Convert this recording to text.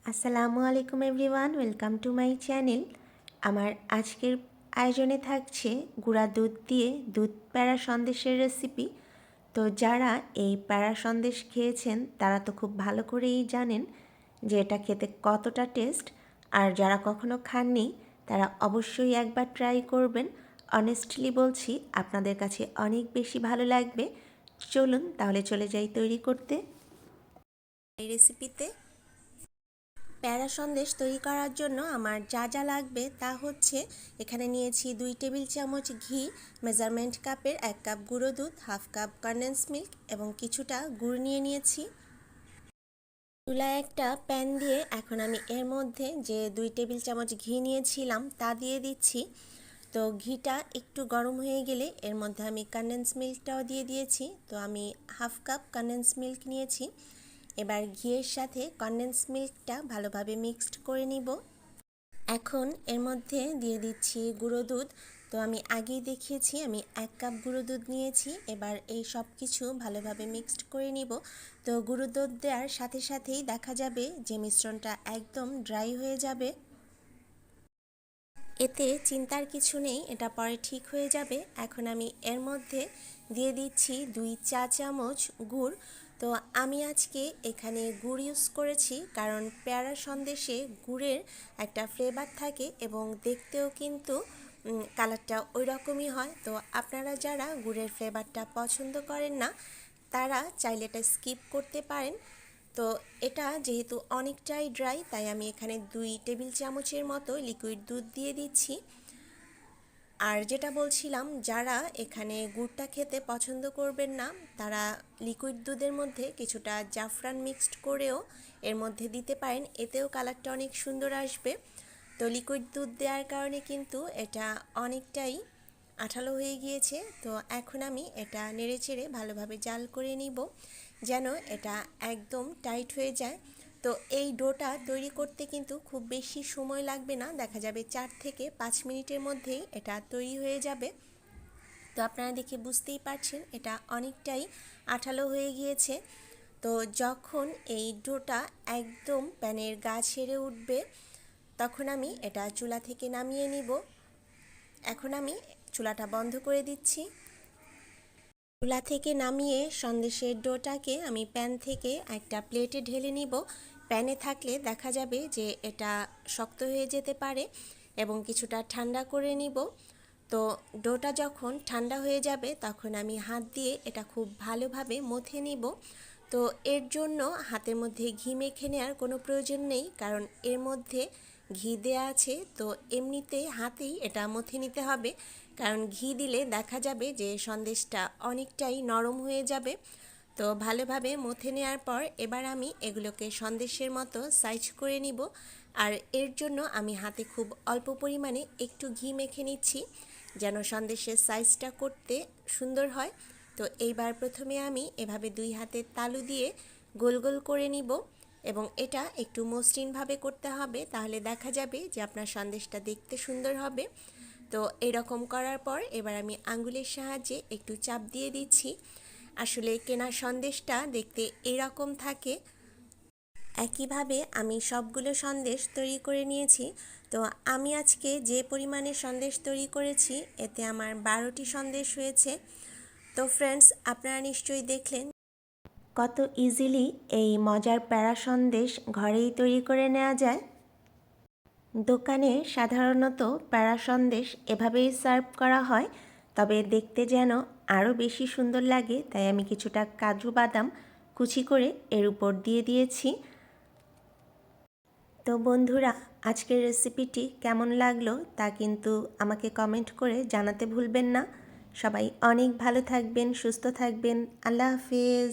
আসসালামু আলাইকুম everyone, welcome to my channel. আমার আজকের আয়োজনে থাকছে গুঁড়া দুধ দিয়ে দুধ প্যাড়া সন্দেশের রেসিপি। তো যারা এই প্যাড়া সন্দেশ খেয়েছেন তারা তো খুব ভালো করেই জানেন যে এটা খেতে কতটা টেস্ট। আর যারা কখনো খাননি তারা অবশ্যই একবার ট্রাই করবেন। অনেস্টলি বলছি, আপনাদের কাছে অনেক বেশি ভালো লাগবে। চলুন তাহলে চলে যাই তৈরি করতে এই রেসিপিতে। প্যারা সন্দেশ তৈরি করার জন্য আমার যা যা লাগবে তা হচ্ছে, এখানে নিয়েছি 2 টেবিল চামচ ঘি, মেজারমেন্ট কাপের 1 কাপ গুঁড়ো দুধ, হাফ কাপ কনডেন্স মিল্ক এবং কিছুটা গুড় নিয়ে নিয়েছি। চুলায় একটা প্যান দিয়ে এখন আমি এর মধ্যে যে 2 টেবিল চামচ ঘি নিয়েছিলাম তা দিয়ে দিচ্ছি। তো ঘিটা একটু গরম হয়ে গেলে এর মধ্যে আমি কনডেন্স মিল্কটাও দিয়ে দিয়েছি। তো আমি হাফ কাপ কনডেন্স মিল্ক নিয়েছি। এবার ঘিয়ের সাথে কনডেন্স মিল্কটা ভালোভাবে মিক্সড করে নিব। এখন এর মধ্যে দিয়ে দিচ্ছি গুঁড়ো দুধ। তো আমি আগেই দেখিয়েছি আমি 1 কাপ গুঁড়ো দুধ নিয়েছি। এবার এই সব কিছু ভালোভাবে মিক্সড করে নিব। তো গুঁড়ো দুধ দেওয়ার সাথে সাথেই দেখা যাবে যে মিশ্রণটা একদম ড্রাই হয়ে যাবে। এতে চিন্তার কিছু নেই, এটা পরে ঠিক হয়ে যাবে। এখন আমি এর মধ্যে দিয়ে দিচ্ছি 2 চা চামচ গুড়। তো আমি আজকে এখানে গুড় ইউজ করেছি কারণ পেয়ারা সন্দেশে গুড়ের একটা ফ্লেভার থাকে এবং দেখতেও কিন্তু কালারটা ওই রকমই হয়। তো আপনারা যারা গুড়ের ফ্লেভারটা পছন্দ করেন না তারা চাইলে এটা স্কিপ করতে পারেন। তো এটা যেহেতু অনেকটাই ড্রাই তাই আমি এখানে 2 টেবিল চামচের মতো লিকুইড দুধ দিয়ে দিচ্ছি। আর যেটা বলছিলাম, যারা এখানে গুড়টা খেতে পছন্দ করবেন না তারা লিকুইড দুধের মধ্যে কিছুটা জাফরান মিক্সড করেও এর মধ্যে দিতে পারেন, এতেও কালারটা অনেক সুন্দর আসবে। তো লিকুইড দুধ দেওয়ার কারণে কিন্তু এটা অনেকটাই আঠালো হয়ে গিয়েছে। তো এখন আমি এটা নেড়েচেড়ে ভালোভাবে জাল করে নিব যেন এটা একদম টাইট হয়ে যায়। তো এই ডোটা তৈরি করতে কিন্তু খুব বেশি সময় লাগবে না, দেখা যাবে 4 থেকে 5 মিনিটের মধ্যেই এটা তৈরি হয়ে যাবে। তো আপনারা দেখে বুঝতেই পারছেন এটা অনেকটাই আঠালো হয়ে গিয়েছে। তো যখন এই ডোটা একদম প্যানের গা ছেড়ে উঠবে তখন আমি এটা চুলা থেকে নামিয়ে নিব। এখন আমি চুলাটা বন্ধ করে দিচ্ছি। চুলা থেকে নামিয়ে সন্দেশের ডোটাকে আমি প্যান থেকে একটা প্লেটে ঢেলে নিব। প্যানে থাকলে দেখা যাবে যে এটা শক্ত হয়ে যেতে পারে এবং কিছুটা ঠান্ডা করে নিব। তো ডোটা যখন ঠান্ডা হয়ে যাবে তখন আমি হাত দিয়ে এটা খুব ভালোভাবে মথে নিব। তো এর জন্য হাতের মধ্যে ঘি মেখে নেওয়ার কোনো প্রয়োজন নেই কারণ এর মধ্যে ঘি দেয়া আছে। তো এমনিতে হাতেই এটা মথে নিতে হবে কারণ ঘি দিলে দেখা যাবে যে সন্দেশটা অনেকটাই নরম হয়ে যাবে। তো ভালোভাবে মথে নেওয়ার পর এবার আমি এগুলোকে সন্দেশের মতো সাইজ করে নিব। আর এর জন্য আমি হাতে খুব অল্প পরিমাণে একটু ঘি মেখে নিচ্ছি যেন সন্দেশের সাইজটা করতে সুন্দর হয়। তো এইবার প্রথমে আমি এভাবে 2 হাতের তালু দিয়ে গোল গোল করে নিব এবং এটা একটু মসৃণভাবে করতে হবে, তাহলে দেখা যাবে যে আপনার সন্দেশটা দেখতে সুন্দর হবে। তো এরকম করার পর এবার আমি আঙ্গুলের সাহায্যে একটু চাপ দিয়ে দিচ্ছি। আসলে কেনা সন্দেশটা দেখতে এরকম থাকে। একইভাবে আমি সবগুলো সন্দেশ তৈরি করে নিয়েছি। তো আমি আজকে যে পরিমাণে সন্দেশ তৈরি করেছি এতে আমার 12টি সন্দেশ হয়েছে। তো ফ্রেন্ডস, আপনারা নিশ্চয়ই দেখলেন কত ইজিলি এই মজার প্যারা সন্দেশ ঘরেই তৈরি করে নেওয়া যায়। দোকানে সাধারণত প্যারা সন্দেশ এভাবেই সার্ভ করা হয়, তবে দেখতে যেন আরও বেশি সুন্দর লাগে তাই আমি কিছুটা কাজু বাদাম কুচি করে এর উপর দিয়ে দিয়েছি। তো বন্ধুরা, আজকের রেসিপিটি কেমন লাগলো তা কিন্তু আমাকে কমেন্ট করে জানাতে ভুলবেন না। সবাই অনেক ভালো থাকবেন, সুস্থ থাকবেন। আল্লাহ হাফেজ।